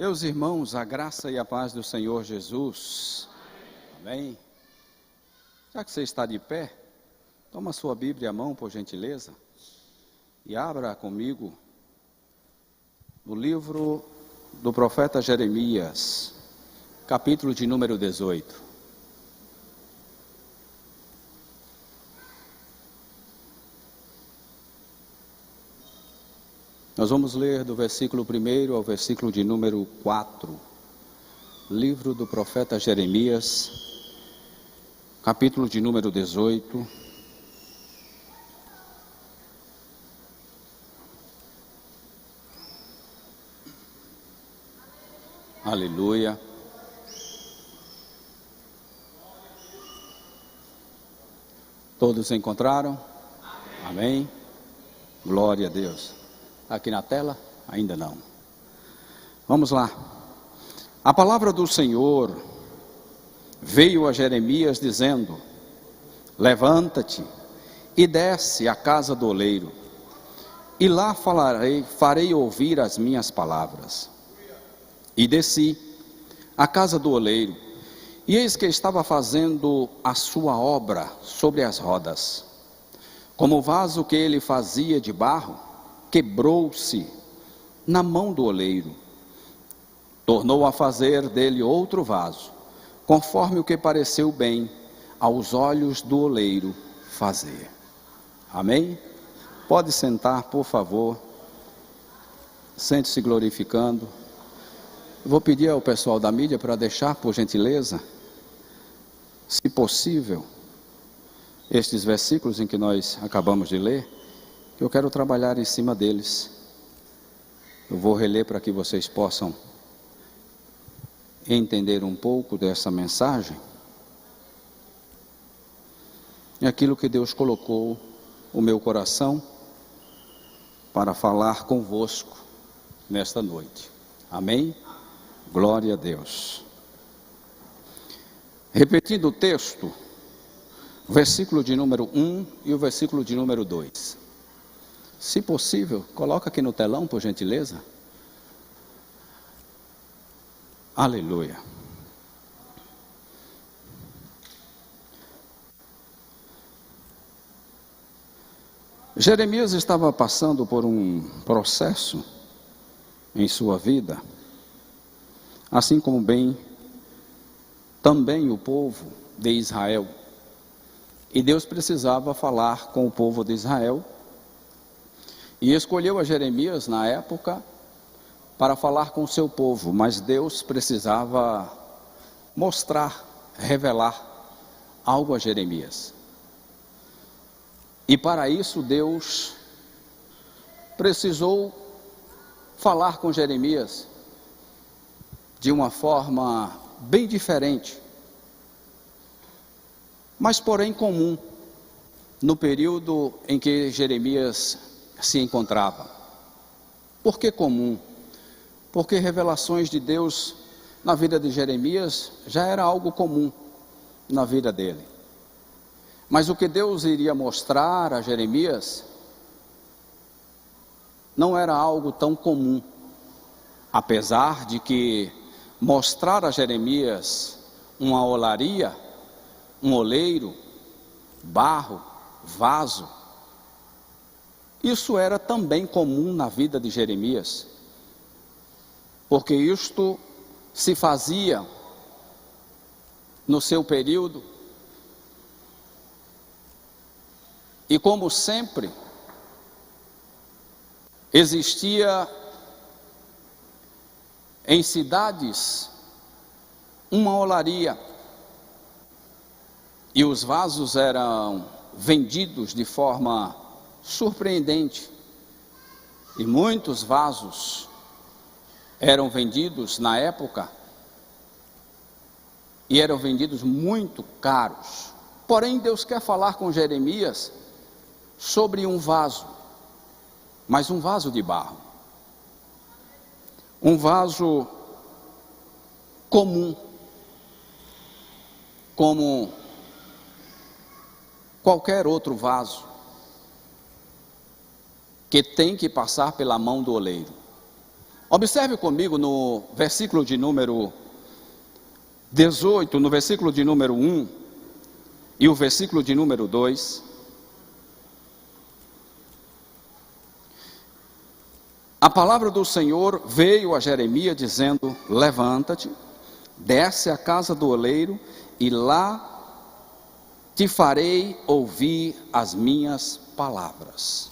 Meus irmãos, a graça e a paz do Senhor Jesus. Amém? Já que você está de pé, toma sua Bíblia à mão, por gentileza, e abra comigo no livro do profeta Jeremias, capítulo de número 18. Nós vamos ler do versículo 1 ao versículo de número 4, livro do profeta Jeremias, capítulo de número 18. Aleluia. Todos encontraram? Amém? Glória a Deus. Aqui na tela? Ainda não. Vamos lá. A palavra do Senhor veio a Jeremias dizendo: levanta-te e desce à casa do oleiro, e lá farei ouvir as minhas palavras. E desci à casa do oleiro, e eis que estava fazendo a sua obra sobre as rodas. Como o vaso que ele fazia de barro, quebrou-se na mão do oleiro. Tornou a fazer dele outro vaso, conforme o que pareceu bem aos olhos do oleiro fazer. Amém? Pode sentar, por favor. Sente-se glorificando. Vou pedir ao pessoal da mídia para deixar, por gentileza, se possível, estes versículos em que nós acabamos de ler. Eu quero trabalhar em cima deles. Eu vou reler para que vocês possam entender um pouco dessa mensagem. É aquilo que Deus colocou no meu coração para falar convosco nesta noite. Amém? Glória a Deus. Repetindo o texto, o versículo de número 1 e o versículo de número 2. Se possível, coloca aqui no telão, por gentileza. Aleluia. Jeremias estava passando por um processo em sua vida, assim como também o povo de Israel. E Deus precisava falar com o povo de Israel, e escolheu a Jeremias na época para falar com o seu povo, mas Deus precisava mostrar, revelar algo a Jeremias. E para isso Deus precisou falar com Jeremias de uma forma bem diferente, mas porém comum, no período em que Jeremias se encontrava. Por que comum? Porque revelações de Deus na vida de Jeremias já era algo comum na vida dele. Mas o que Deus iria mostrar a Jeremias não era algo tão comum, apesar de que mostrar a Jeremias uma olaria, um oleiro, barro, vaso, isso era também comum na vida de Jeremias, porque isto se fazia no seu período, e como sempre, existia em cidades uma olaria, e os vasos eram vendidos de forma surpreendente, e muitos vasos eram vendidos na época, e eram vendidos muito caros. Porém, Deus quer falar com Jeremias sobre um vaso, mas um vaso de barro, um vaso comum, como qualquer outro vaso, que tem que passar pela mão do oleiro. Observe comigo no versículo de número 18, no versículo de número 1 e o versículo de número 2. A palavra do Senhor veio a Jeremias dizendo: levanta-te, desce à casa do oleiro, e lá te farei ouvir as minhas palavras.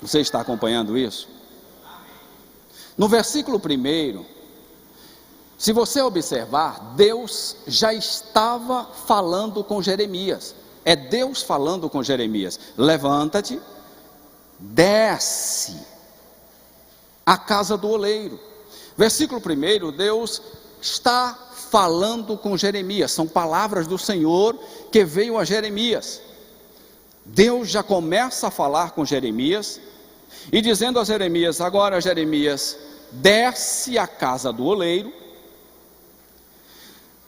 Você está acompanhando isso? No versículo 1, se você observar, Deus já estava falando com Jeremias. É Deus falando com Jeremias: levanta-te, desce à casa do oleiro. Versículo 1, Deus está falando com Jeremias. São palavras do Senhor que veio a Jeremias. Deus já começa a falar com Jeremias e dizendo a Jeremias: agora, Jeremias, desce à casa do oleiro,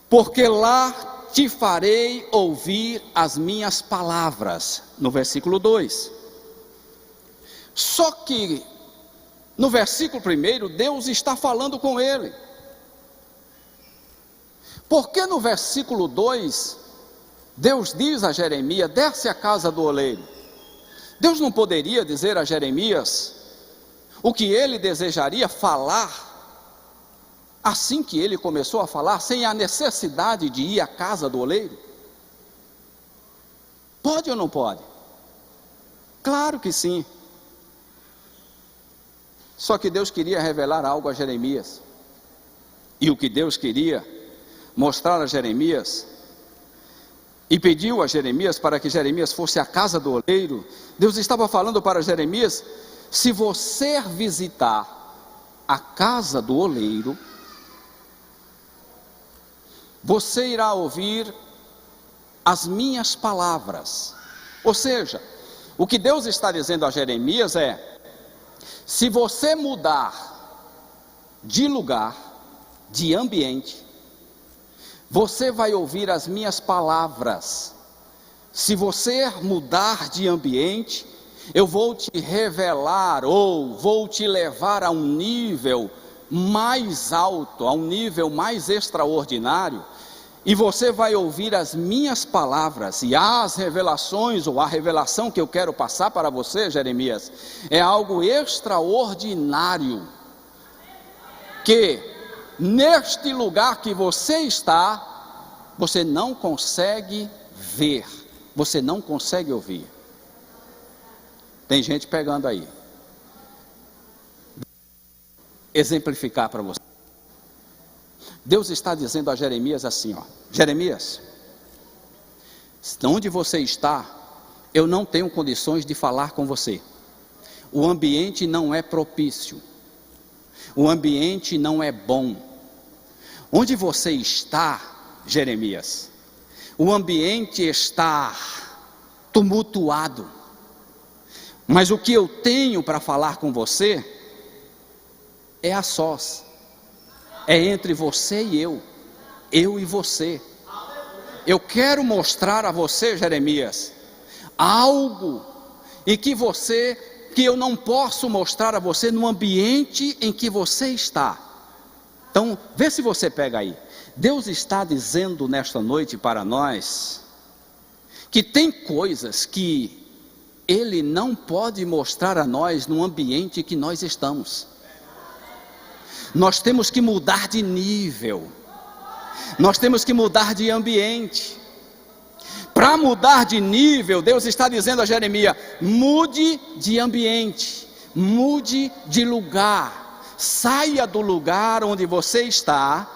porque lá te farei ouvir as minhas palavras. No versículo 2. Só que no versículo 1, Deus está falando com ele. Porque no versículo 2, Deus diz a Jeremias: desce à casa do oleiro. Deus não poderia dizer a Jeremias o que ele desejaria falar assim que ele começou a falar, sem a necessidade de ir à casa do oleiro? Pode ou não pode? Claro que sim. Só que Deus queria revelar algo a Jeremias. E o que Deus queria mostrar a Jeremias, e pediu a Jeremias para que Jeremias fosse à casa do oleiro, Deus estava falando para Jeremias: se você visitar a casa do oleiro, você irá ouvir as minhas palavras. Ou seja, o que Deus está dizendo a Jeremias é: se você mudar de lugar, de ambiente, você vai ouvir as minhas palavras. Se você mudar de ambiente, eu vou te revelar, ou vou te levar a um nível mais alto, a um nível mais extraordinário, e você vai ouvir as minhas palavras. E as revelações, ou a revelação que eu quero passar para você, Jeremias, é algo extraordinário, que neste lugar que você está, você não consegue ver, você não consegue ouvir. Tem gente pegando aí. Exemplificar para você. Deus está dizendo a Jeremias assim, ó: Jeremias, onde você está, eu não tenho condições de falar com você. O ambiente não é propício. O ambiente não é bom. Onde você está, Jeremias, o ambiente está tumultuado. Mas o que eu tenho para falar com você é a sós. É entre você e eu e você. Eu quero mostrar a você, Jeremias, algo em que eu não posso mostrar a você no ambiente em que você está. Então, vê se você pega aí. Deus está dizendo nesta noite para nós que tem coisas que Ele não pode mostrar a nós no ambiente que nós estamos. Nós temos que mudar de nível. Nós temos que mudar de ambiente. Para mudar de nível, Deus está dizendo a Jeremias: mude de ambiente, mude de lugar. Saia do lugar onde você está,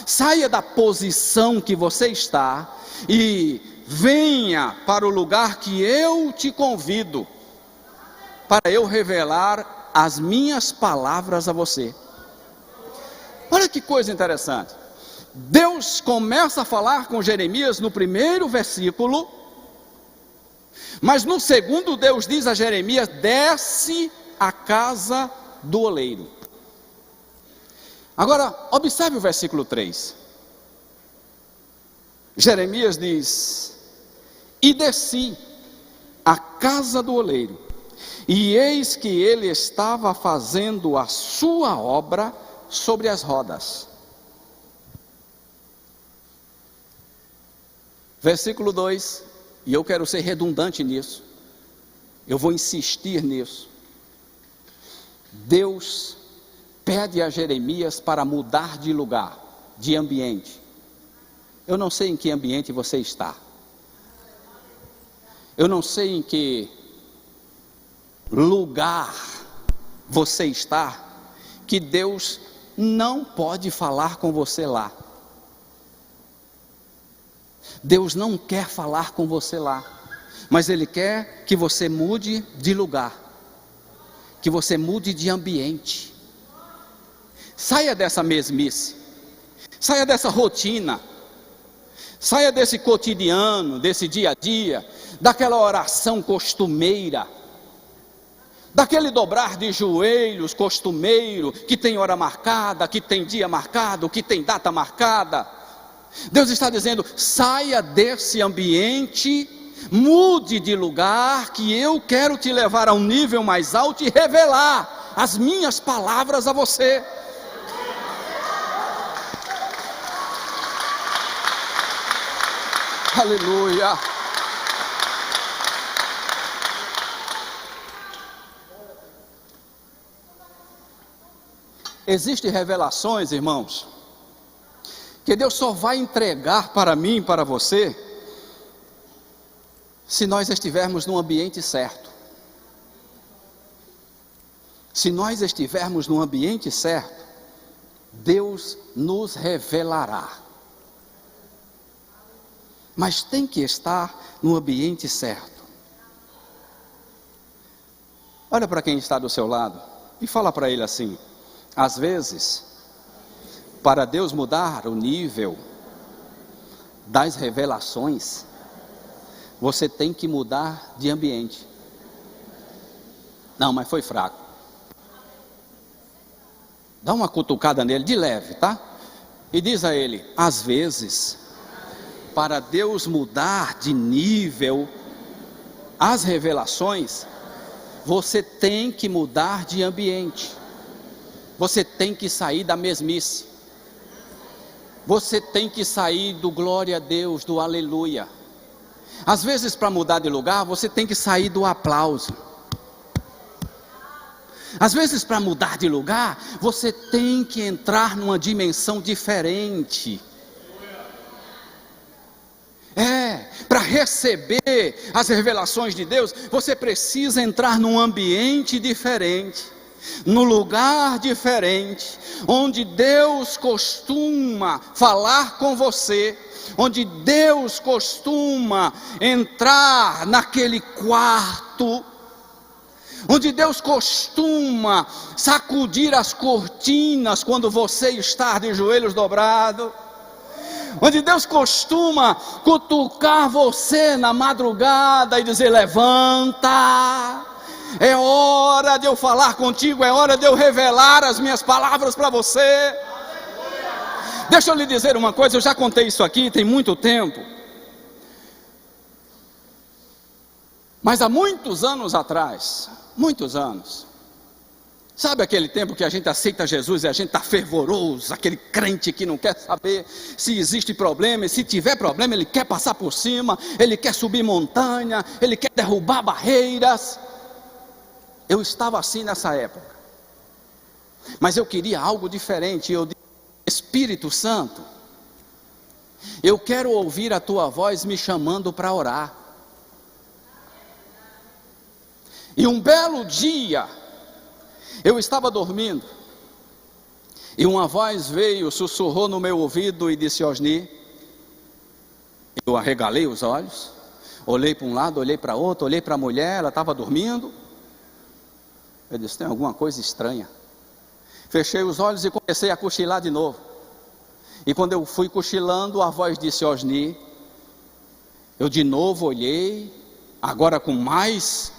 saia da posição que você está e venha para o lugar que eu te convido, para eu revelar as minhas palavras a você. Olha que coisa interessante. Deus começa a falar com Jeremias no primeiro versículo, mas no segundo Deus diz a Jeremias: desce à casa do oleiro. Agora, observe o versículo 3. Jeremias diz: e desci à casa do oleiro, E eis que ele estava fazendo a sua obra sobre as rodas. Versículo 2, e eu quero ser redundante nisso, eu vou insistir nisso. Deus pede a Jeremias para mudar de lugar, de ambiente. Eu não sei em que ambiente você está. Eu não sei em que lugar você está, que Deus não pode falar com você lá. Deus não quer falar com você lá, mas Ele quer que você mude de lugar, que você mude de ambiente. Saia dessa mesmice, saia dessa rotina, saia desse cotidiano, desse dia a dia, daquela oração costumeira, daquele dobrar de joelhos costumeiro, que tem hora marcada, que tem dia marcado, que tem data marcada. Deus está dizendo: saia desse ambiente, mude de lugar, que eu quero te levar a um nível mais alto e revelar as minhas palavras a você. Aleluia. Existem revelações, irmãos, que Deus só vai entregar para mim e para você se nós estivermos no ambiente certo. Se nós estivermos no ambiente certo, Deus nos revelará. Mas tem que estar no ambiente certo. Olha para quem está do seu lado e fala para ele assim: às vezes, para Deus mudar o nível das revelações, você tem que mudar de ambiente. Não, mas foi fraco. Dá uma cutucada nele de leve, tá? E diz a ele: às vezes, para Deus mudar de nível as revelações, você tem que mudar de ambiente. Você tem que sair da mesmice. Você tem que sair do glória a Deus, do aleluia. Às vezes, para mudar de lugar, você tem que sair do aplauso. Às vezes, para mudar de lugar, você tem que entrar numa dimensão diferente. Para receber as revelações de Deus, você precisa entrar num ambiente diferente, num lugar diferente, onde Deus costuma falar com você, onde Deus costuma entrar naquele quarto, onde Deus costuma sacudir as cortinas quando você está de joelhos dobrados, onde Deus costuma cutucar você na madrugada e dizer: levanta, é hora de eu falar contigo, é hora de eu revelar as minhas palavras para você. Deixa eu lhe dizer uma coisa, eu já contei isso aqui tem muito tempo, mas há muitos anos atrás, muitos anos, sabe aquele tempo que a gente aceita Jesus e a gente está fervoroso, aquele crente que não quer saber se existe problema, e se tiver problema ele quer passar por cima, ele quer subir montanha, ele quer derrubar barreiras. Eu estava assim nessa época, mas eu queria algo diferente. Eu disse: Espírito Santo, eu quero ouvir a tua voz me chamando para orar. E um belo dia, eu estava dormindo, e uma voz veio, sussurrou no meu ouvido e disse: Osni. Eu arregalei os olhos, olhei para um lado, olhei para outro, olhei para a mulher, ela estava dormindo. Eu disse: tem alguma coisa estranha. Fechei os olhos e comecei a cochilar de novo. E quando eu fui cochilando, a voz disse: Osni. Eu de novo olhei, agora com mais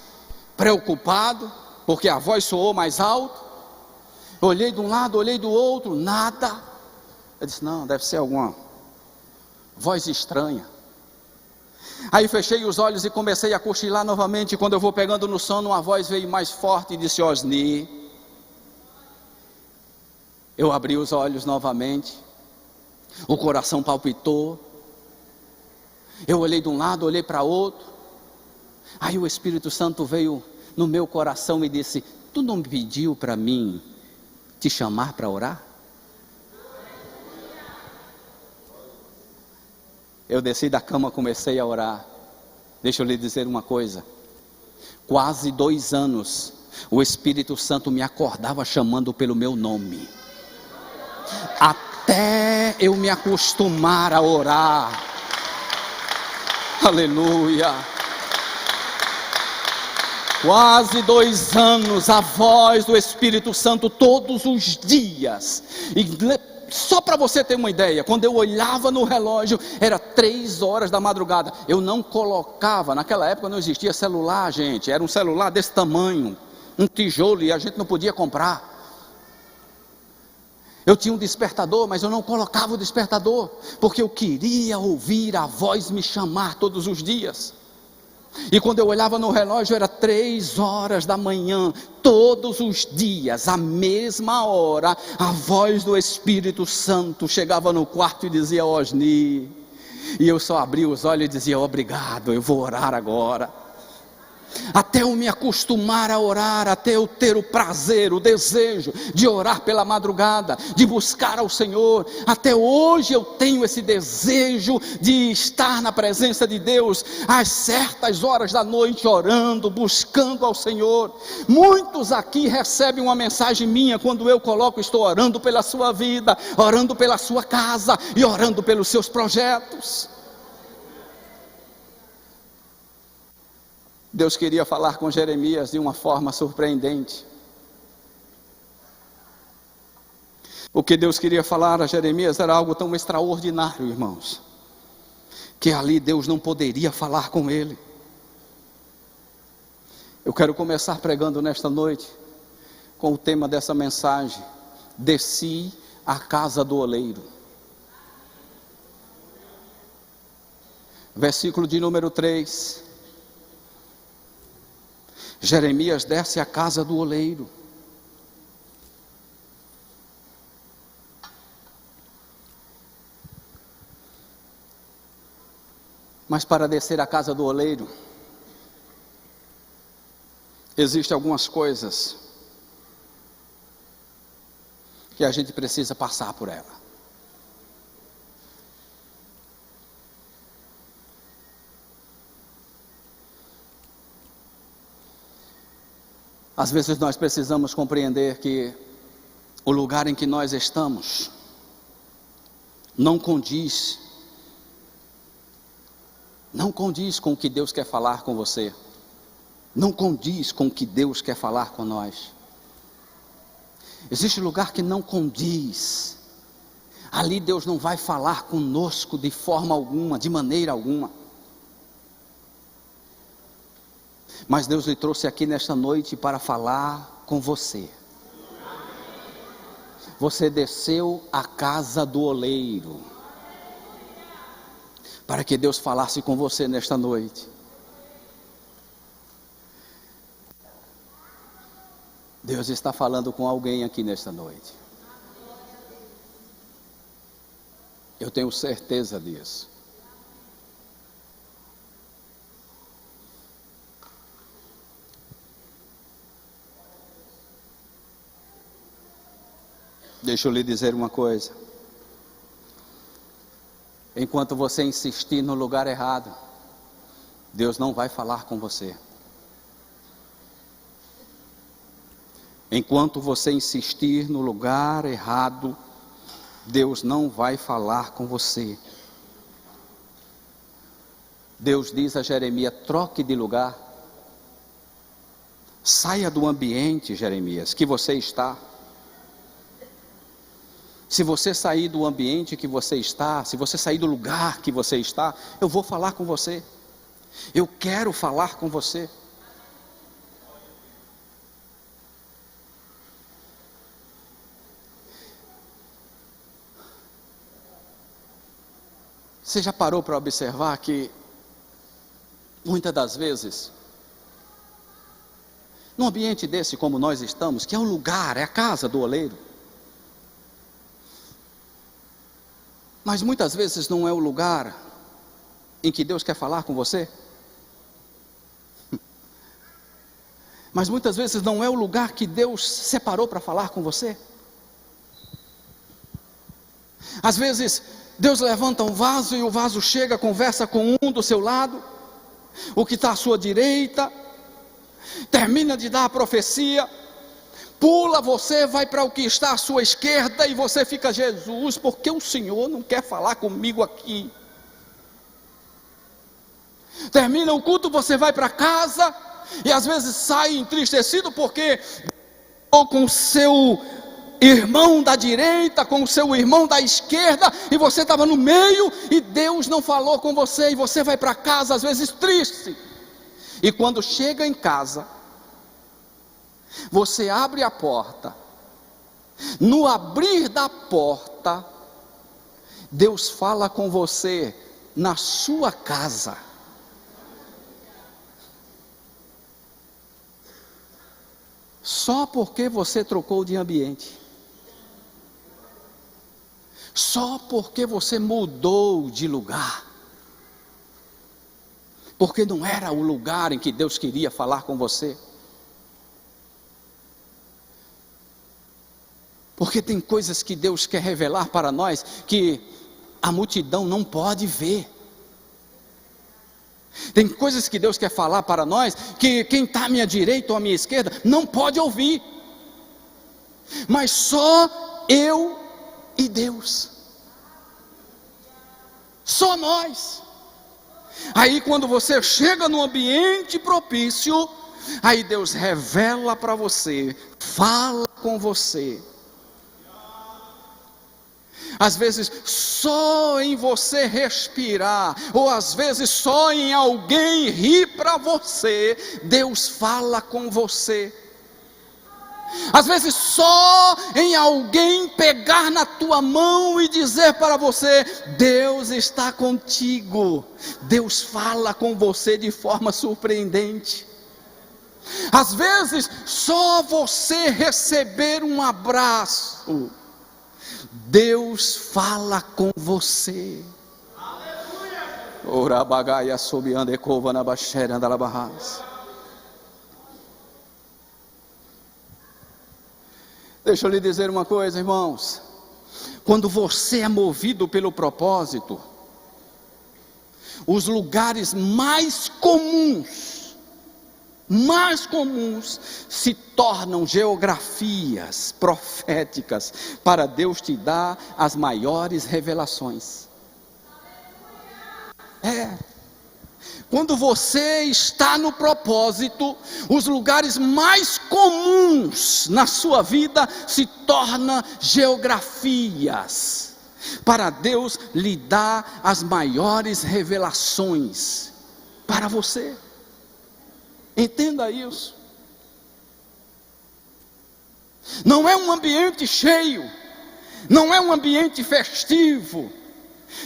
preocupado, porque a voz soou mais alto. Olhei de um lado, olhei do outro, nada. Eu disse: não, deve ser alguma voz estranha. Aí fechei os olhos e comecei a cochilar novamente. Quando eu vou pegando no sono, uma voz veio mais forte e disse: Osni. Eu abri os olhos novamente, o coração palpitou, eu olhei de um lado, olhei para outro. Aí o Espírito Santo veio no meu coração e disse: tu não pediu para mim te chamar para orar? Eu desci da cama, comecei a orar. Deixa eu lhe dizer uma coisa, quase 2 anos o Espírito Santo me acordava chamando pelo meu nome, até eu me acostumar a orar. Aleluia. Quase 2 anos, a voz do Espírito Santo todos os dias. E só para você ter uma ideia, quando eu olhava no relógio, era 3 horas da madrugada. Eu não colocava, naquela época não existia celular, gente. Era um celular desse tamanho, um tijolo, e a gente não podia comprar. Eu tinha um despertador, mas eu não colocava o despertador, porque eu queria ouvir a voz me chamar todos os dias. E quando eu olhava no relógio, era 3 horas da manhã, todos os dias, à mesma hora, a voz do Espírito Santo chegava no quarto e dizia: Osni. E eu só abria os olhos e dizia: obrigado, eu vou orar agora. Até eu me acostumar a orar, até eu ter o prazer, o desejo de orar pela madrugada, de buscar ao Senhor. Até hoje eu tenho esse desejo de estar na presença de Deus, às certas horas da noite, orando, buscando ao Senhor. Muitos aqui recebem uma mensagem minha quando eu coloco: estou orando pela sua vida, orando pela sua casa e orando pelos seus projetos. Deus queria falar com Jeremias de uma forma surpreendente. O que Deus queria falar a Jeremias era algo tão extraordinário, irmãos, que ali Deus não poderia falar com ele. Eu quero começar pregando nesta noite com o tema dessa mensagem: desci à casa do oleiro. Versículo de número 3. Jeremias desce à casa do oleiro. Mas para descer à casa do oleiro, existem algumas coisas que a gente precisa passar por ela. Às vezes nós precisamos compreender que o lugar em que nós estamos não condiz com o que Deus quer falar com você, não condiz com o que Deus quer falar com nós. Existe lugar que não condiz, ali Deus não vai falar conosco de forma alguma, de maneira alguma. Mas Deus lhe trouxe aqui nesta noite para falar com você. Você desceu à casa do oleiro, para que Deus falasse com você nesta noite. Deus está falando com alguém aqui nesta noite. Eu tenho certeza disso. Deixa eu lhe dizer uma coisa. Enquanto você insistir no lugar errado, Deus não vai falar com você. Enquanto você insistir no lugar errado, Deus não vai falar com você. Deus diz a Jeremias: troque de lugar. Saia do ambiente, Jeremias, que você está. Se você sair do ambiente que você está, se você sair do lugar que você está, eu vou falar com você. Eu quero falar com você. Você já parou para observar que Muitas das vezes, num ambiente desse como nós estamos, que é o lugar, é a casa do oleiro, mas muitas vezes não é o lugar em que Deus quer falar com você. Mas muitas vezes não é o lugar que Deus separou para falar com você. Às vezes Deus levanta um vaso e o vaso chega, conversa com um do seu lado, o que está à sua direita, termina de dar a profecia, pula você, vai para o que está à sua esquerda e você fica: Jesus, por que o Senhor não quer falar comigo aqui? Termina o culto, você vai para casa e às vezes sai entristecido porque com o seu irmão da direita, com o seu irmão da esquerda, e você estava no meio e Deus não falou com você, e você vai para casa às vezes triste. E quando chega em casa, você abre a porta. No abrir da porta, Deus fala com você na sua casa. Só porque você trocou de ambiente. Só porque você mudou de lugar. Porque não era o lugar em que Deus queria falar com você. Porque tem coisas que Deus quer revelar para nós que a multidão não pode ver. Tem coisas que Deus quer falar para nós que quem está à minha direita ou à minha esquerda não pode ouvir. Mas só eu e Deus. Só nós. Aí quando você chega no ambiente propício, aí Deus revela para você, fala com você. Às vezes só em você respirar, ou às vezes só em alguém rir para você, Deus fala com você. Às vezes só em alguém pegar na tua mão e dizer para você: Deus está contigo. Deus fala com você de forma surpreendente. Às vezes só você receber um abraço, Deus fala com você. Ora bagaia sob andecova na baixera andalabarras. Deixa eu lhe dizer uma coisa, irmãos. Quando você é movido pelo propósito, os lugares mais comuns se tornam geografias proféticas para Deus te dar as maiores revelações. Quando você está no propósito, os lugares mais comuns na sua vida se tornam geografias para Deus lhe dar as maiores revelações para você. Entenda isso. Não é um ambiente cheio, não é um ambiente festivo.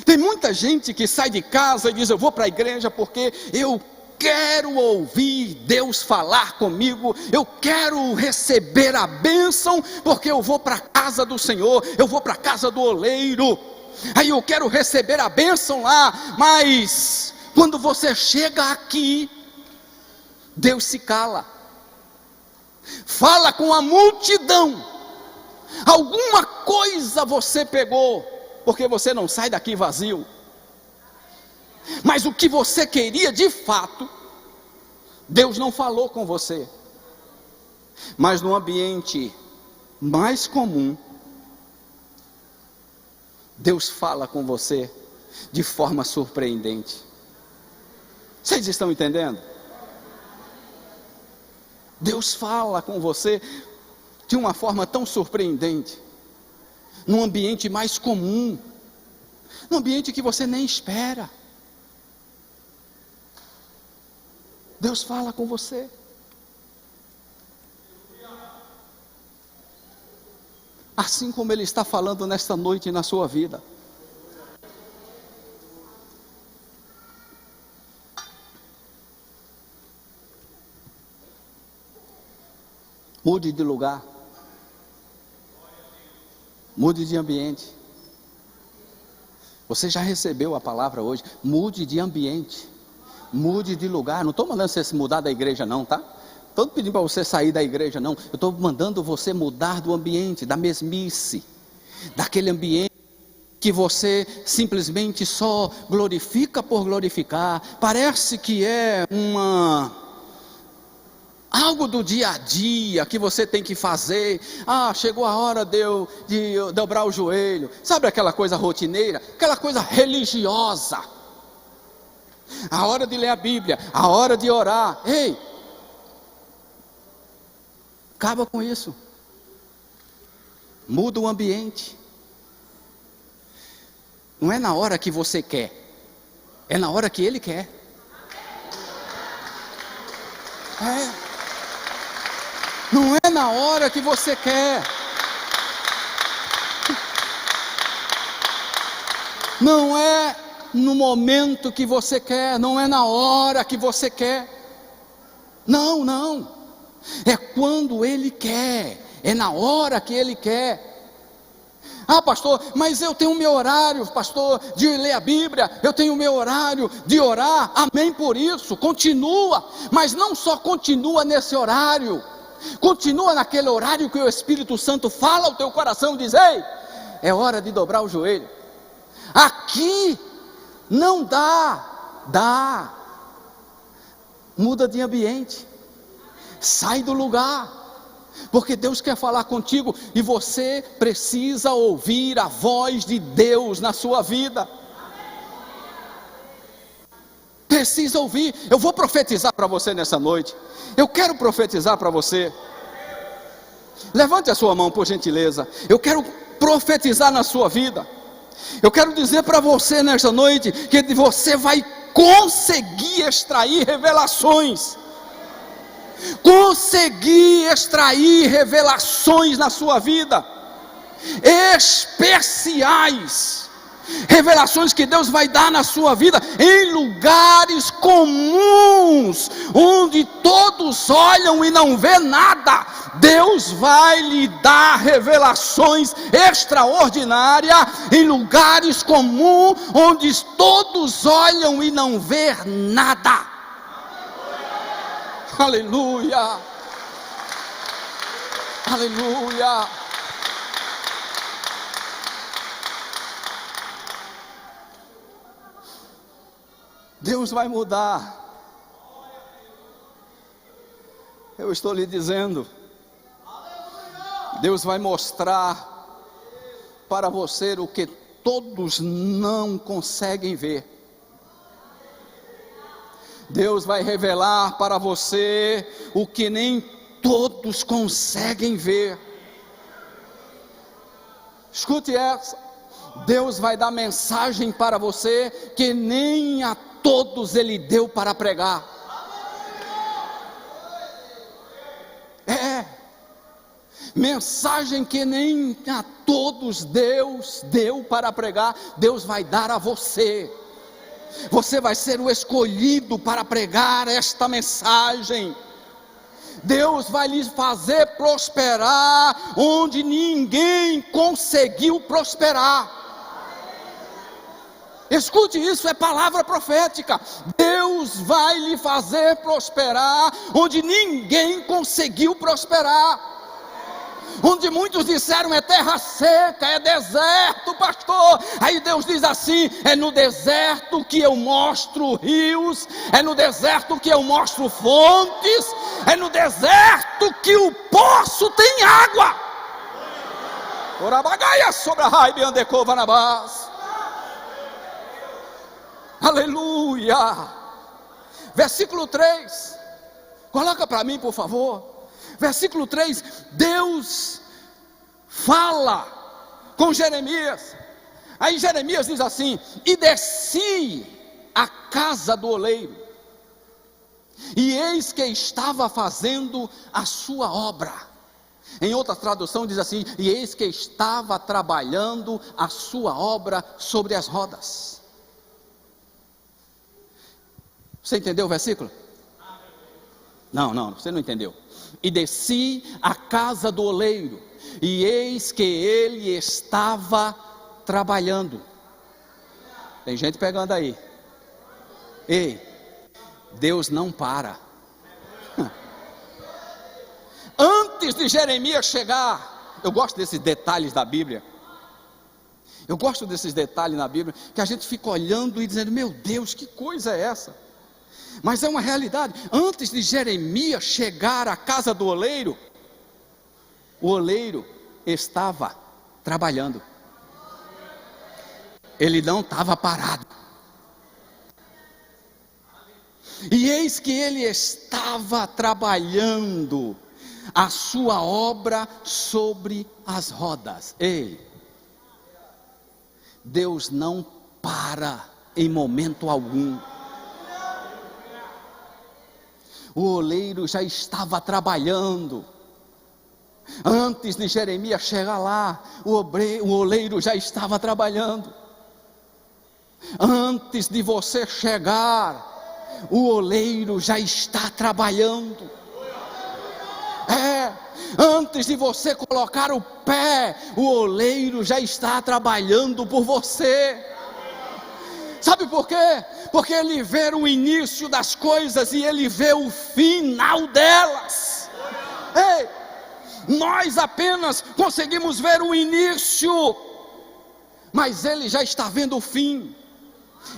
Tem muita gente que sai de casa e diz: eu vou para a igreja porque eu quero ouvir Deus falar comigo, eu quero receber a bênção, porque eu vou para a casa do Senhor, eu vou para a casa do oleiro, aí eu quero receber a bênção lá. Mas quando você chega aqui, Deus se cala, fala com a multidão. Alguma coisa você pegou, porque você não sai daqui vazio. Mas o que você queria de fato, Deus não falou com você. Mas no ambiente mais comum, Deus fala com você de forma surpreendente. Vocês estão entendendo? Deus fala com você de uma forma tão surpreendente, num ambiente mais comum, num ambiente que você nem espera. Deus fala com você. Assim como Ele está falando nesta noite na sua vida. Mude de lugar. Mude de ambiente. Você já recebeu a palavra hoje? Mude de ambiente. Mude de lugar. Não estou mandando você se mudar da igreja não, tá? Estou pedindo para você sair da igreja não. Eu estou mandando você mudar do ambiente, da mesmice. Daquele ambiente que você simplesmente só glorifica por glorificar. Parece que é algo do dia a dia que você tem que fazer. Chegou a hora de dobrar o joelho. Sabe aquela coisa rotineira? Aquela coisa religiosa. A hora de ler a Bíblia, a hora de orar. Ei, acaba com isso. Muda o ambiente. Não é na hora que você quer, é na hora que Ele quer. Não é na hora que você quer. Não é no momento que você quer. Não é na hora que você quer. Não. É quando Ele quer. É na hora que Ele quer. Pastor, mas eu tenho o meu horário, pastor, de ler a Bíblia, eu tenho o meu horário de orar. Amém por isso, continua. Mas não só continua nesse horário, continua naquele horário que o Espírito Santo fala ao teu coração, diz: ei, é hora de dobrar o joelho. Aqui não dá. Muda de ambiente, sai do lugar. Porque Deus quer falar contigo e você precisa ouvir a voz de Deus na sua vida. Precisa ouvir. Eu vou profetizar para você nessa noite. Eu quero profetizar para você. Levante a sua mão, por gentileza. Eu quero profetizar na sua vida. Eu quero dizer para você nessa noite que você vai conseguir extrair revelações. Conseguir extrair revelações na sua vida, especiais, revelações que Deus vai dar na sua vida, em lugares comuns, onde todos olham e não vê nada. Deus vai lhe dar revelações extraordinárias, em lugares comuns, onde todos olham e não vê nada. Aleluia, aleluia. Deus vai mudar. Eu estou lhe dizendo, Deus vai mostrar para você o que todos não conseguem ver. Deus vai revelar para você o que nem todos conseguem ver. Escute essa. Deus vai dar mensagem para você que nem a todos Ele deu para pregar. Mensagem que nem a todos Deus deu para pregar. Deus vai dar a você. Você vai ser o escolhido para pregar esta mensagem. Deus vai lhe fazer prosperar onde ninguém conseguiu prosperar. Escute isso, é palavra profética. Deus vai lhe fazer prosperar onde ninguém conseguiu prosperar. Onde muitos disseram é terra seca, é deserto, pastor. Aí Deus diz assim: é no deserto que eu mostro rios, é no deserto que eu mostro fontes, é no deserto que o poço tem água. Orabagaia sobre a raiva andecova na base. Aleluia. Versículo 3. Coloca para mim, por favor. Versículo 3, Deus fala com Jeremias. Aí Jeremias diz assim: e desci à casa do oleiro, e eis que estava fazendo a sua obra. Em outra tradução diz assim: e eis que estava trabalhando a sua obra sobre as rodas. Você entendeu o versículo? Não, você não entendeu. e desci à casa do oleiro, e eis que ele estava trabalhando. Tem gente pegando aí. Ei, Deus não para. Antes de Jeremias chegar, eu gosto desses detalhes da Bíblia. Eu gosto desses detalhes na Bíblia, que a gente fica olhando e dizendo, meu Deus, que coisa é essa? Mas é uma realidade. Antes de Jeremias chegar à casa do oleiro, o oleiro estava trabalhando. Ele não estava parado. E eis que ele estava trabalhando a sua obra sobre as rodas. Ei, Deus não para em momento algum. O oleiro já estava trabalhando. Antes de Jeremias chegar lá, o oleiro já estava trabalhando. Antes de você chegar, o oleiro já está trabalhando. Antes de você colocar o pé, o oleiro já está trabalhando por você. Sabe por quê? Porque ele vê o início das coisas e ele vê o final delas. Ei, nós apenas conseguimos ver o início, mas ele já está vendo o fim.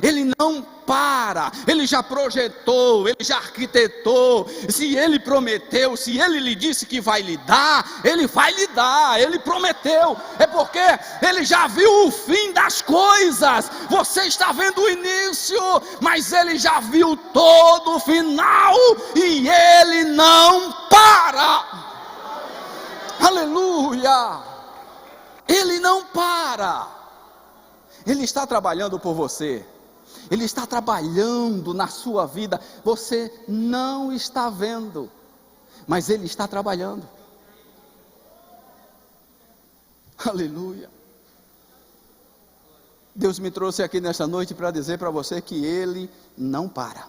Ele não para, ele já projetou, ele já arquitetou. Se ele prometeu, se ele lhe disse que vai lhe dar, ele vai lhe dar. Ele prometeu, é porque ele já viu o fim das coisas. Você está vendo o início, mas ele já viu todo o final e ele não para. Aleluia! Ele não para. Ele está trabalhando por você. Ele está trabalhando na sua vida. Você não está vendo, mas ele está trabalhando. Aleluia. Deus me trouxe aqui nesta noite para dizer para você que ele não para.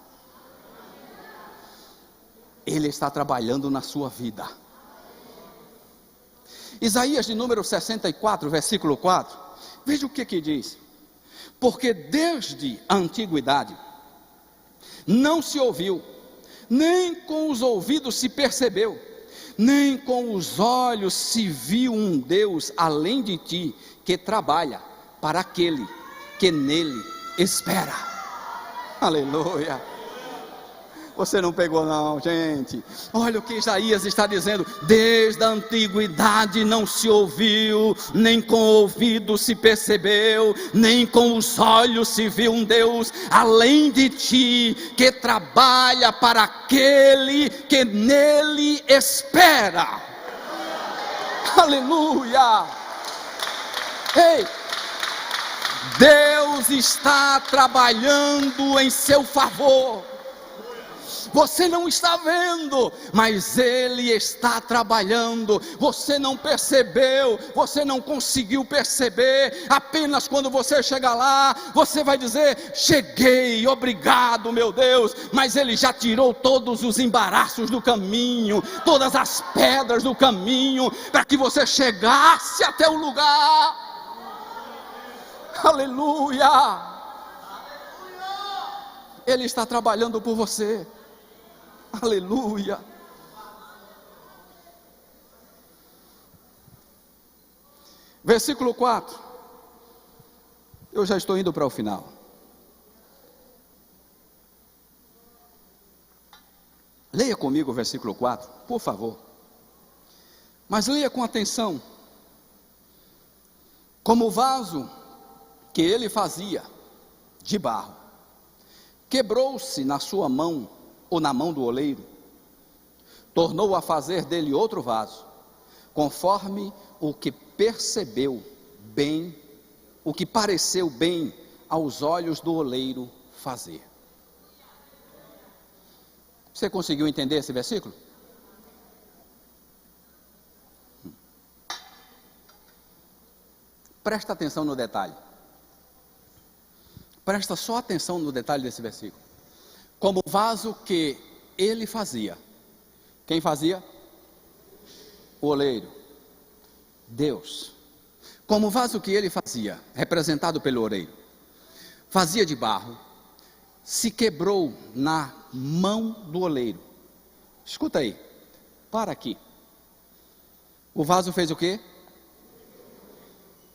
Ele está trabalhando na sua vida. Isaías de número 64, versículo 4. Veja o que diz. Porque desde a antiguidade não se ouviu, nem com os ouvidos se percebeu, nem com os olhos se viu um Deus além de ti, que trabalha para aquele que nele espera. Aleluia. Você não pegou não, gente. Olha o que Isaías está dizendo. Desde a antiguidade não se ouviu, nem com o ouvido se percebeu, nem com os olhos se viu um Deus além de ti, que trabalha para aquele que nele espera. Aleluia. Ei, Deus está trabalhando em seu favor. Você não está vendo, mas ele está trabalhando. Você não percebeu, você não conseguiu perceber. Apenas quando você chegar lá, você vai dizer: cheguei, obrigado meu Deus. Mas ele já tirou todos os embaraços do caminho, todas as pedras do caminho, para que você chegasse até o lugar. Aleluia. Ele está trabalhando por você. Aleluia. Versículo 4. Eu já estou indo para o final. Leia comigo o versículo 4, por favor. Mas leia com atenção. Como o vaso que ele fazia de barro quebrou-se na sua mão, ou na mão do oleiro, tornou a fazer dele outro vaso, conforme o que percebeu bem, o que pareceu bem aos olhos do oleiro fazer. Você conseguiu entender esse versículo? Presta atenção no detalhe. Presta só atenção no detalhe desse versículo. Como o vaso que ele fazia. Quem fazia? o oleiro? Deus. Como o vaso que ele fazia, representado pelo oleiro, fazia de barro, se quebrou na mão do oleiro. Escuta aí, para aqui. O vaso fez o quê?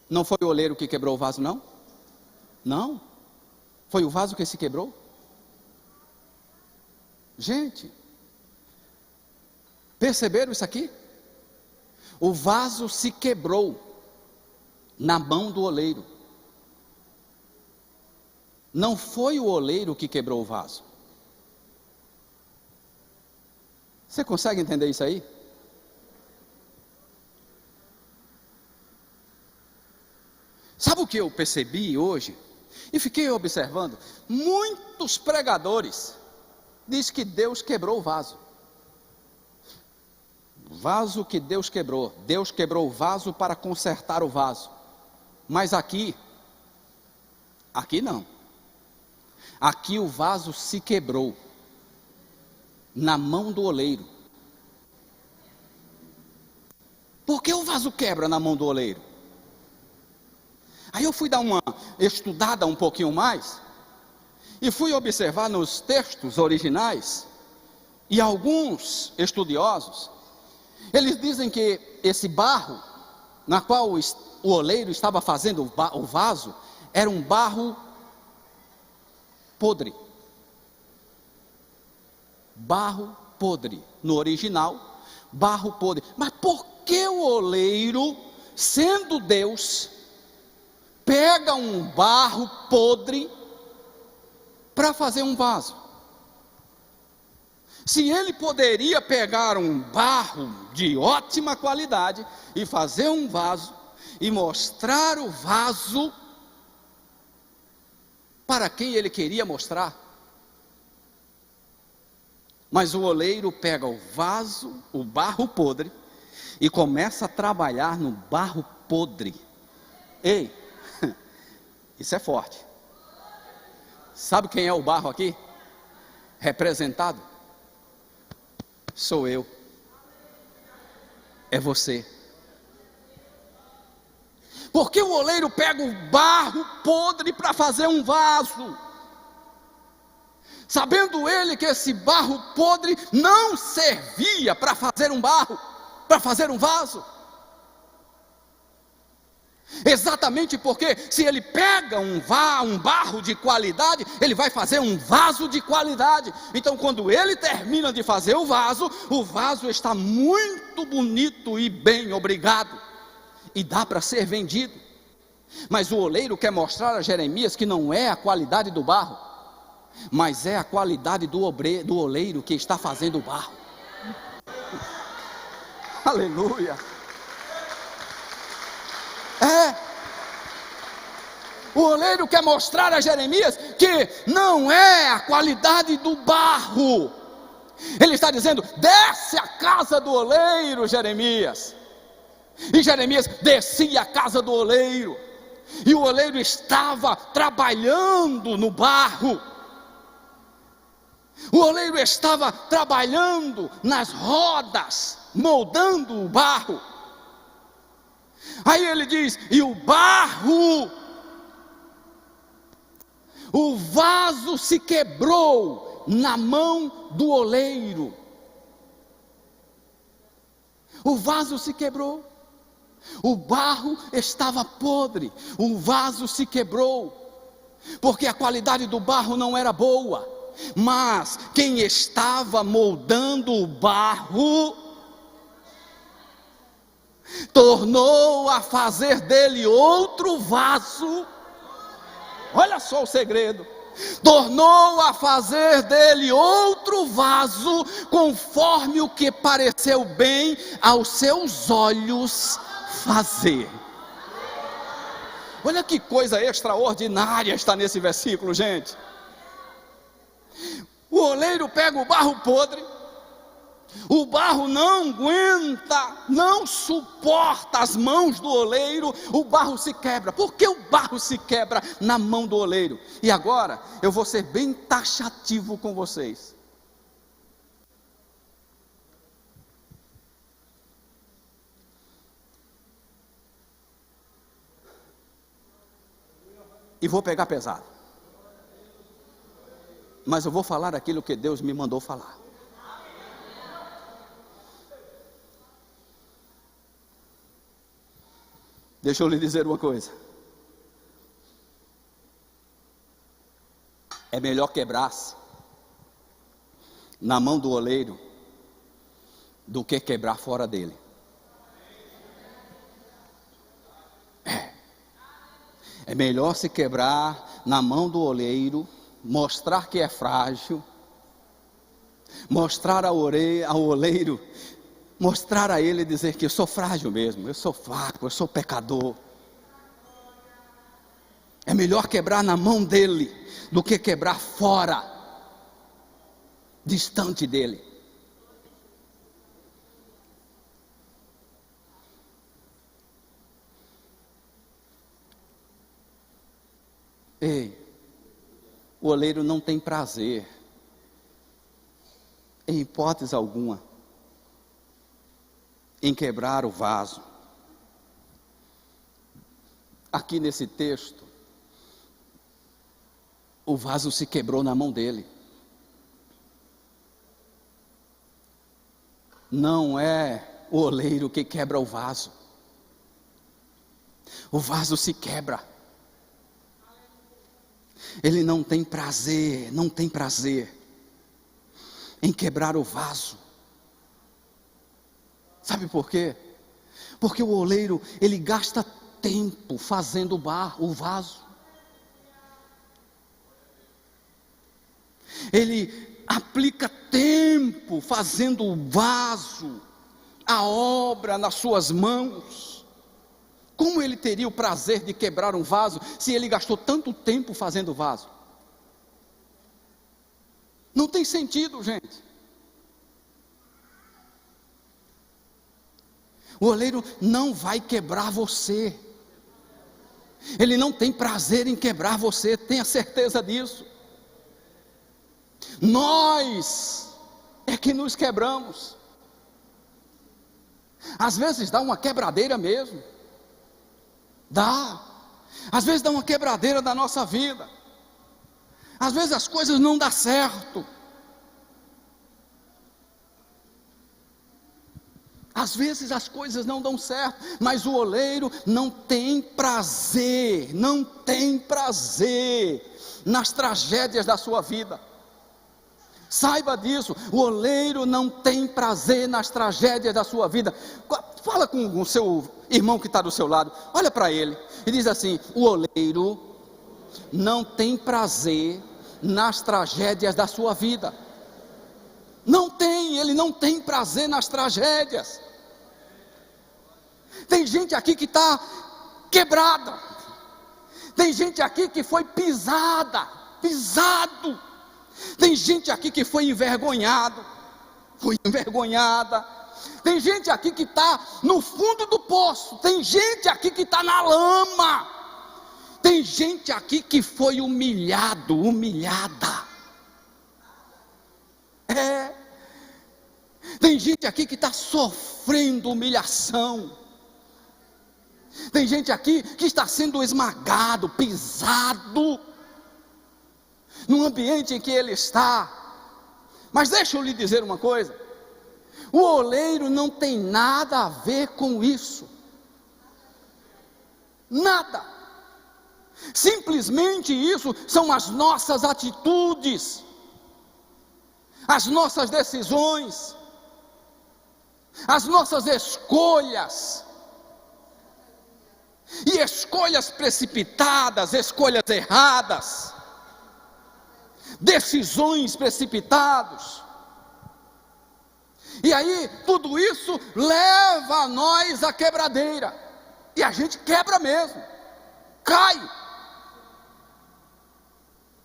Não foi o oleiro que quebrou o vaso, não? Não. Foi o vaso que se quebrou? Gente, perceberam isso aqui? O vaso se quebrou na mão do oleiro. Não foi o oleiro que quebrou o vaso. Você consegue entender isso aí? Sabe o que eu percebi hoje? E fiquei observando. Muitos pregadores dizem que Deus quebrou o vaso. O vaso que Deus quebrou. Deus quebrou o vaso para consertar o vaso. Mas aqui não. Aqui o vaso se quebrou na mão do oleiro. Por que o vaso quebra na mão do oleiro? Aí eu fui dar uma estudada um pouquinho mais e fui observar nos textos originais, e alguns estudiosos, eles dizem que esse barro na qual o oleiro estava fazendo o vaso era um barro podre. Barro podre, no original, barro podre. Mas por que o oleiro, sendo Deus, pega um barro podre para fazer um vaso? Se ele poderia pegar um barro de ótima qualidade e fazer um vaso e mostrar o vaso para quem ele queria mostrar. Mas o oleiro pega o vaso, o barro podre, e começa a trabalhar no barro podre. Ei, isso é forte. Sabe quem é o barro aqui? Representado? Sou eu. É você. Porque o oleiro pega o barro podre para fazer um vaso, sabendo ele que esse barro podre não servia para fazer um barro, para fazer um vaso. Exatamente porque se ele pega um barro de qualidade, ele vai fazer um vaso de qualidade. Então quando ele termina de fazer o vaso está muito bonito e bem, obrigado, e dá para ser vendido. Mas o oleiro quer mostrar a Jeremias que não é a qualidade do barro, mas é a qualidade do oleiro que está fazendo o barro. Aleluia. O oleiro quer mostrar a Jeremias que não é a qualidade do barro. Ele está dizendo: desce à casa do oleiro, Jeremias. E Jeremias descia à casa do oleiro, e o oleiro estava trabalhando no barro. O oleiro estava trabalhando nas rodas, moldando o barro. Aí ele diz: e o barro, o vaso se quebrou na mão do oleiro. O vaso se quebrou. O barro estava podre, o vaso se quebrou, porque a qualidade do barro não era boa, mas quem estava moldando o barro tornou a fazer dele outro vaso. Olha só o segredo. Tornou a fazer dele outro vaso, conforme o que pareceu bem aos seus olhos fazer. Olha que coisa extraordinária está nesse versículo, gente. O oleiro pega o barro podre, o barro não aguenta, não suporta as mãos do oleiro, o barro se quebra. Por que o barro se quebra na mão do oleiro? E agora eu vou ser bem taxativo com vocês. e vou pegar pesado. Mas eu vou falar aquilo que Deus me mandou falar. Deixa eu lhe dizer uma coisa. É melhor quebrar-se na mão do oleiro do que quebrar fora dele. É melhor se quebrar na mão do oleiro, mostrar que é frágil, mostrar ao oleiro, mostrar a ele e dizer que eu sou frágil mesmo, eu sou fraco, eu sou pecador. É melhor quebrar na mão dele do que quebrar fora, distante dele. Ei, o oleiro não tem prazer, em hipótese alguma, em quebrar o vaso. Aqui nesse texto, o vaso se quebrou na mão dele. Não é o oleiro que quebra o vaso. O vaso se quebra. Ele não tem prazer em quebrar o vaso. Sabe por quê? Porque o oleiro, ele gasta tempo fazendo o vaso. Ele aplica tempo fazendo o vaso, a obra nas suas mãos. Como ele teria o prazer de quebrar um vaso se ele gastou tanto tempo fazendo o vaso? Não tem sentido, gente. O oleiro não vai quebrar você. Ele não tem prazer em quebrar você, tenha certeza disso. Nós é que nos quebramos. Às vezes dá uma quebradeira mesmo. Às vezes dá uma quebradeira da nossa vida. Às vezes as coisas não dão certo. Às vezes as coisas não dão certo, mas o oleiro não tem prazer nas tragédias da sua vida. Saiba disso, o oleiro não tem prazer nas tragédias da sua vida. Fala com o seu irmão que está do seu lado, olha para ele e diz assim: o oleiro não tem prazer nas tragédias da sua vida. Ele não tem prazer nas tragédias. Tem gente aqui que está quebrada, tem gente aqui que foi pisado. Tem gente aqui que foi envergonhada. Tem gente aqui que está no fundo do poço. Tem gente aqui que está na lama. Tem gente aqui que foi humilhada. Tem gente aqui que está sofrendo humilhação. Tem gente aqui que está sendo esmagado, pisado, no ambiente em que ele está. Mas deixa eu lhe dizer uma coisa: o oleiro não tem nada a ver com isso. Nada. Simplesmente isso são as nossas atitudes, as nossas decisões, as nossas escolhas. E escolhas precipitadas, escolhas erradas, decisões precipitadas. E aí tudo isso leva a nós à quebradeira. E a gente quebra mesmo, cai.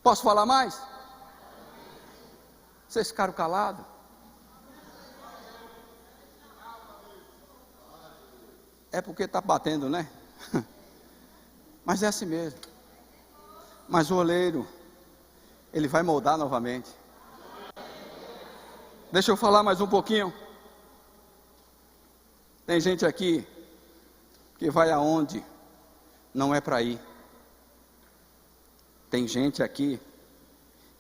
Posso falar mais? Vocês ficaram calados? É porque está batendo, né? Mas é assim mesmo. Mas o oleiro, ele vai moldar novamente. Deixa eu falar mais um pouquinho. Tem gente aqui que vai aonde não é para ir. Tem gente aqui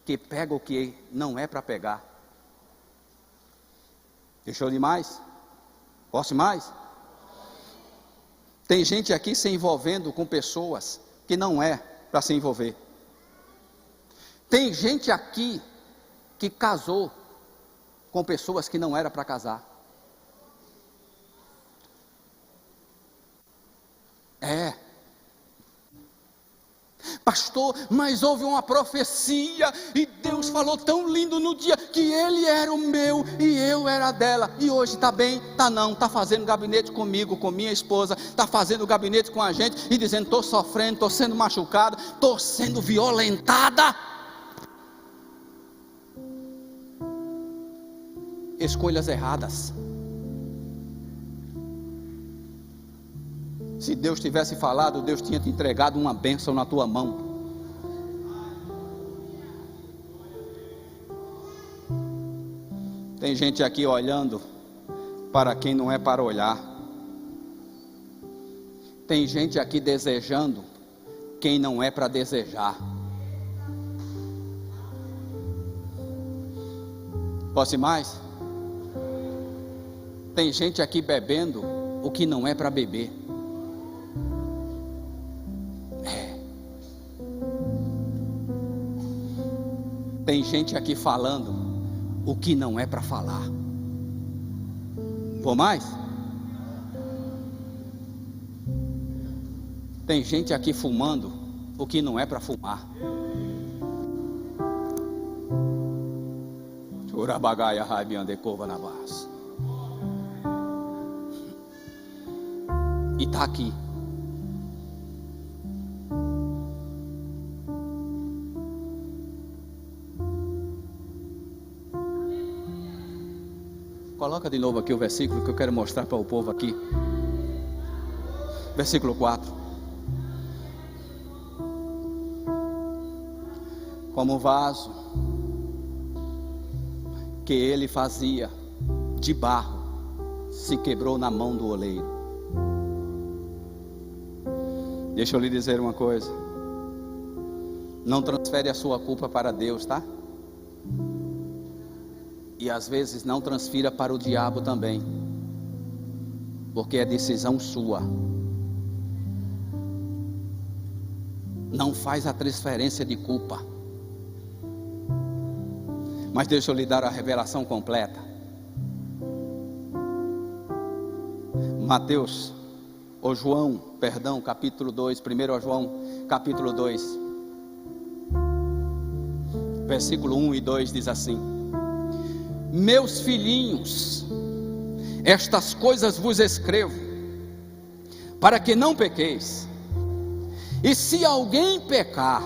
que pega o que não é para pegar. Deixou de mais? Posso mais? Tem gente aqui se envolvendo com pessoas que não é para se envolver. Tem gente aqui que casou com pessoas que não era para casar. Pastor, mas houve uma profecia e Deus falou tão lindo no dia que ele era o meu e eu era dela, e hoje está bem? Está não, está fazendo gabinete comigo, com minha esposa, está fazendo gabinete com a gente e dizendo: estou sofrendo, estou sendo machucada, estou sendo violentada. Escolhas erradas. Se Deus tivesse falado, Deus tinha te entregado uma bênção na tua mão. Tem gente aqui olhando para quem não é para olhar. Tem gente aqui desejando quem não é para desejar. Posso ir mais? Tem gente aqui bebendo o que não é para beber. Tem gente aqui falando o que não é para falar. Vou mais? Tem gente aqui fumando o que não é para fumar. Urabagaia raibiandecova na base. E está aqui. Coloca de novo aqui o versículo que eu quero mostrar para o povo aqui. Versículo 4. Como vaso que ele fazia de barro se quebrou na mão do oleiro. Deixa eu lhe dizer uma coisa. Não transfere a sua culpa para Deus, tá? E às vezes não transfira para o diabo também, porque é decisão sua. Não faz a transferência de culpa. Mas deixa eu lhe dar a revelação completa. Capítulo 2, 1 João, capítulo 2, versículo 1 e 2 diz assim: meus filhinhos, estas coisas vos escrevo, para que não pequeis. E se alguém pecar,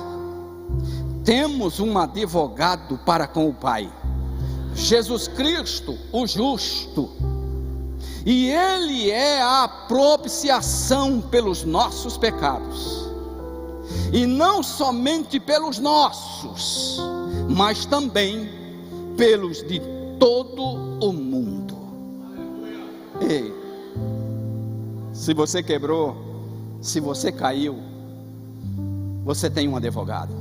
temos um advogado para com o Pai, Jesus Cristo, o justo. E Ele é a propiciação pelos nossos pecados. E não somente pelos nossos, mas também pelos de todo o mundo. Ei, se você quebrou, se você caiu, você tem um advogado.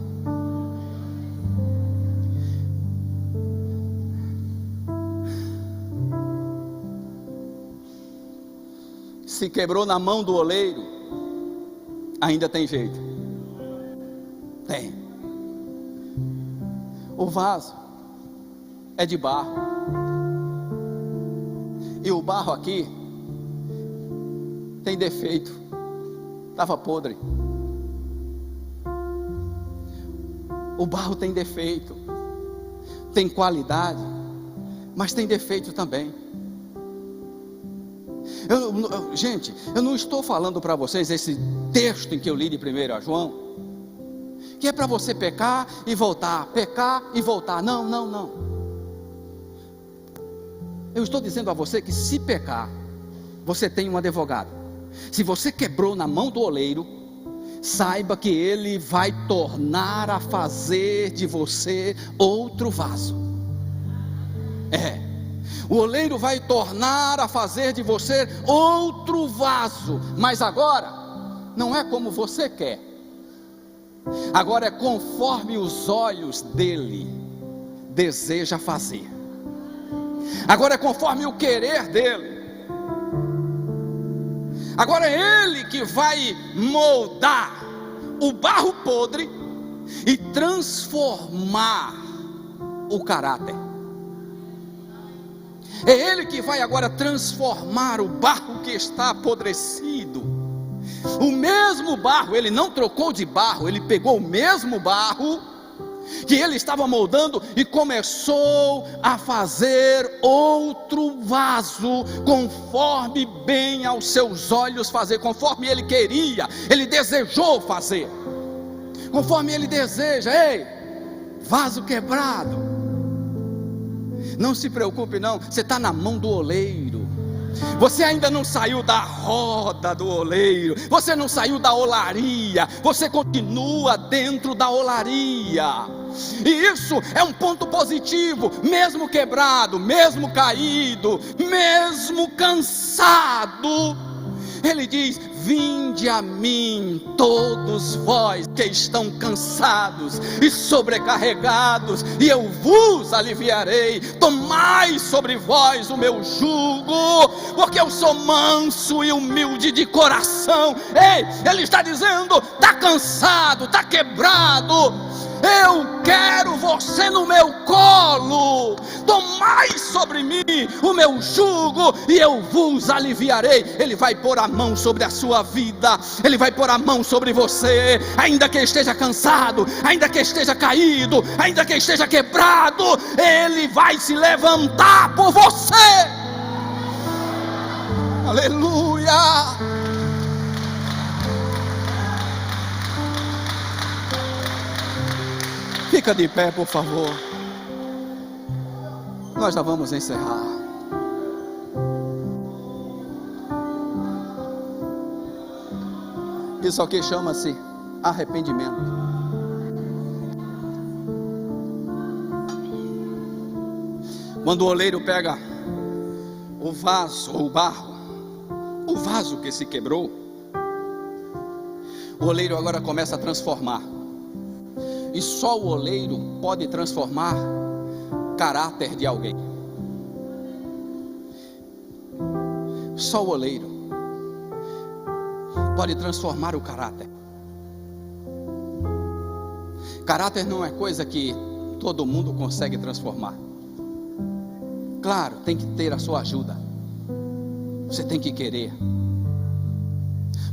Se quebrou na mão do oleiro, ainda tem jeito. Tem. O vaso é de barro, e o barro aqui tem defeito, estava podre. O barro tem defeito, tem qualidade, mas tem defeito também. Gente, eu não estou falando para vocês esse texto em que eu li de 1 João, que é para você pecar e voltar, pecar e voltar. Não, não, não. Eu estou dizendo a você que se pecar, você tem um advogado. Se você quebrou na mão do oleiro, saiba que ele vai tornar a fazer de você outro vaso. O oleiro vai tornar a fazer de você outro vaso, mas agora não é como você quer, Agora é conforme os olhos dele deseja fazer. Agora é conforme o querer dele. Agora é ele que vai moldar o barro podre e transformar o caráter. É ele que vai agora transformar o barro que está apodrecido. O mesmo barro, ele não trocou de barro, ele pegou o mesmo barro que ele estava moldando e começou a fazer outro vaso, conforme bem aos seus olhos fazer, conforme ele queria, ele desejou fazer, conforme ele deseja. Ei, vaso quebrado, não se preocupe não, você está na mão do oleiro. Você ainda não saiu da roda do oleiro, você não saiu da olaria, você continua dentro da olaria. E isso é um ponto positivo, mesmo quebrado, mesmo caído, mesmo cansado. Ele diz: vinde a mim todos vós que estão cansados e sobrecarregados, e eu vos aliviarei. Tomai sobre vós o meu jugo, porque eu sou manso e humilde de coração. Ei, ele está dizendo: está cansado, está quebrado, eu quero você no meu colo. Tomai sobre mim o meu jugo e eu vos aliviarei. Ele vai pôr a mão sobre a sua vida, ele vai pôr a mão sobre você, ainda que esteja cansado, ainda que esteja caído, ainda que esteja quebrado, ele vai se levantar por você. Aleluia. Fica de pé, por favor. Nós já vamos encerrar. Isso aqui chama-se arrependimento. Quando o oleiro pega o vaso ou o barro, o vaso que se quebrou, o oleiro agora começa a transformar. E só o oleiro pode transformar o caráter de alguém. Só o oleiro pode transformar o caráter. Caráter não é coisa que todo mundo consegue transformar. Claro, tem que ter a sua ajuda. Você tem que querer.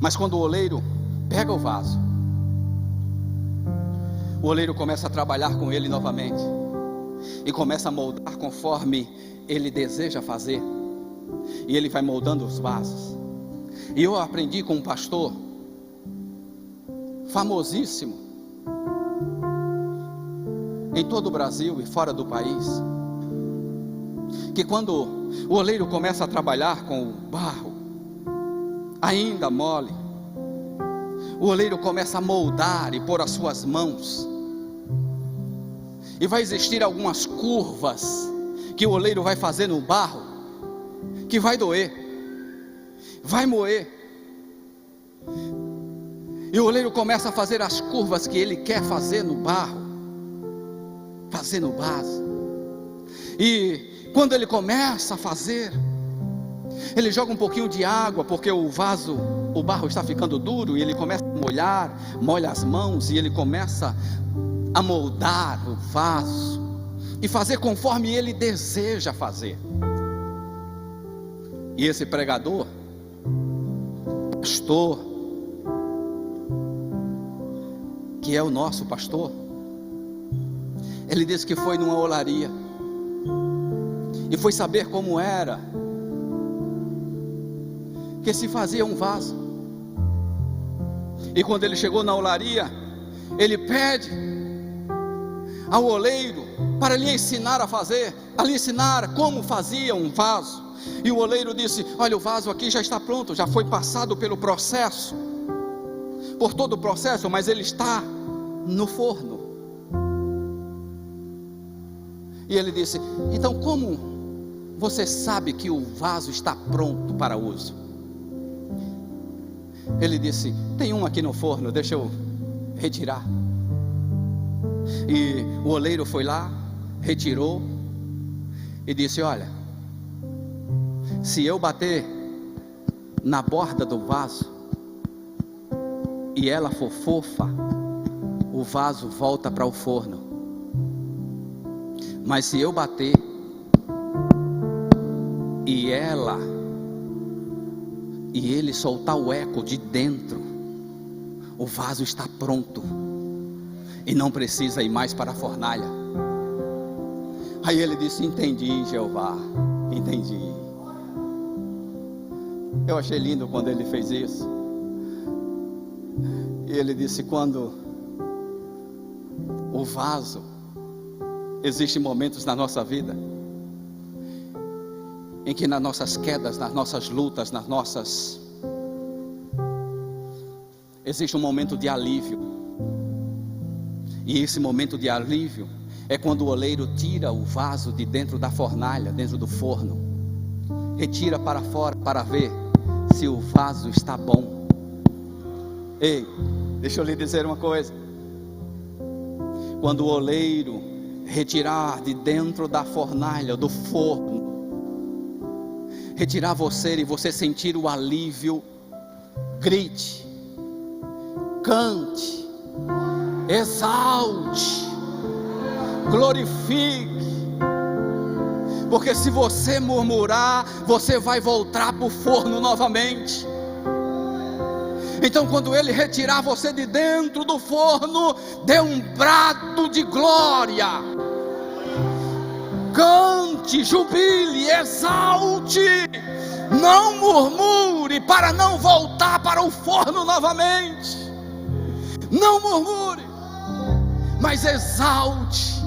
Mas quando o oleiro pega o vaso, o oleiro começa a trabalhar com ele novamente e começa a moldar conforme ele deseja fazer. E ele vai moldando os vasos. E eu aprendi com um pastor famosíssimo em todo o Brasil e fora do país, que quando o oleiro começa a trabalhar com o barro ainda mole, o oleiro começa a moldar e pôr as suas mãos, e vai existir algumas curvas que o oleiro vai fazer no barro, que vai doer, vai moer, e o oleiro começa a fazer as curvas que ele quer fazer no barro, fazer no vaso. E quando ele começa a fazer, ele joga um pouquinho de água, porque o vaso, o barro está ficando duro, e ele começa a molhar, molha as mãos, e ele começa a moldar o vaso e fazer conforme ele deseja fazer. E esse pregador, pastor, que é o nosso pastor, ele disse que foi numa olaria e foi saber como era que se fazia um vaso. E quando ele chegou na olaria, ele pede ao oleiro para lhe ensinar a fazer, a lhe ensinar como fazia um vaso. E o oleiro disse: olha, o vaso aqui já está pronto, já foi passado pelo processo, por todo o processo, mas ele está no forno. E ele disse: então como você sabe que o vaso está pronto para uso? Ele disse: tem um aqui no forno, deixa eu retirar. E o oleiro foi lá, retirou e disse: olha, se eu bater na borda do vaso e ela for fofa, o vaso volta para o forno. Mas se eu bater e ele soltar o eco de dentro, o vaso está pronto e não precisa ir mais para a fornalha. Aí ele disse: entendi, Jeová, entendi. Eu achei lindo quando ele fez isso. E ele disse: quando o vaso, existem momentos na nossa vida em que nas nossas quedas, nas nossas lutas, existe um momento de alívio. E esse momento de alívio é quando o oleiro tira o vaso de dentro da fornalha, dentro do forno, retira para fora para ver se o vaso está bom. Ei, deixa eu lhe dizer uma coisa. Quando o oleiro retirar de dentro da fornalha, do forno, retirar você e você sentir o alívio, grite, cante, exalte, glorifique. Porque se você murmurar, você vai voltar para o forno novamente. Então quando ele retirar você de dentro do forno, dê um brado de glória, cante, jubile, exalte, não murmure para não voltar para o forno novamente. Não murmure, mas exalte,